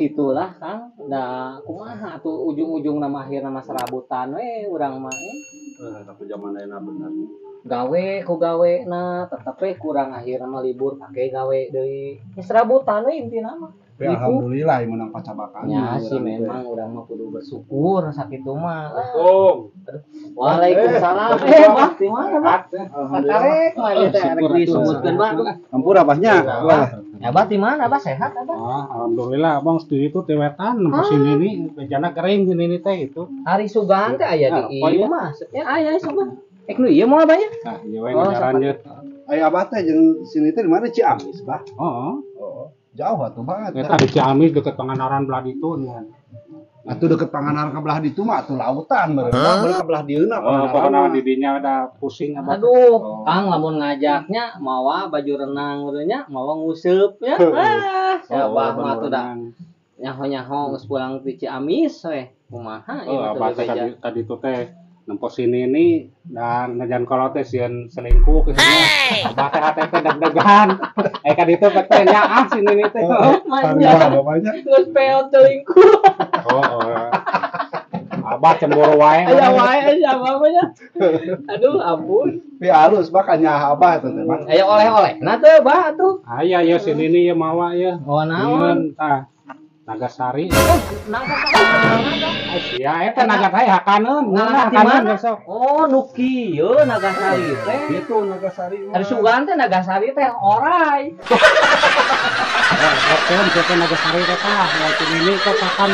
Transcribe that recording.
gitulah Kang. Da kumaha tuh ujung-ujung nama akhir nama serabutan we urang mah Tapi zaman ayeuna bener. gawe ku gawe na tetep we kurang akhir nama libur pake gawe deui. Serabutan we intina mah. Tapi alhamdulillah menang pacabakan. Ya sih memang urang mah kudu bersyukur sakitu mah. Waalaikumsalam. Waalaikumsalam. Bah, di mana, Bah? Alhamdulillah. Karek mah ieu teh arek disebutkeun, Bah. Ampun abahnya. Ya, Bah, di mana, Bah? Sehat, Bah? Alhamdulillah abang studi itu tewetan nempo sini nih bejana kering sini teh itu. Hari Sugan teh aya di ieu mah. Ya aya Sugan. Nu ieu mah banyak. Nah, ieu we ngajaranjeun. Aya abah teh jeung sini teh di mana Ciamis, Bah? Oh, Jauh atuh banget. eta di Ciamis deket Pangandaran belah ditu nya. Atuh deket Pangandaran ke belah ditu mah atuh lautan bener. Balik ke belah dieuna Pokona di dinya ada pusing abah. Aduh, Kang lamun ngajaknya mawa baju renang urangnya, mawa nguseup ya. Ya bah mah tuh da nyaho-nyaho geus pulang ti Ciamis we. Kumaha ieu Abah teh tadi tuh teh nempo sini nih dan ngejan kolot teh sieun selingkuh kitu nya. Abah teh hate teh deg-degan. Ka ditu teh nya sini nih teh. banyak. Geus peot selingkuh. Abah cemburu wae. Aya wae aya mamanya. Aduh ampun. Tapi halus makanya abah teh Bang. Aya oleh-oleh. Nah teh bah tuh. Aya ya sini nih ya mawa ya. Oh naon? Tah. Nagasari. Naga Ya eta Nagasari hakaneun. hakaneun besok. Oh nuki kieu Nagasari teh. Itu Nagasari. Hari Sugan teh Nagasari teh orai. Oke, Nagasari teh tah. Yang sini kok kapan?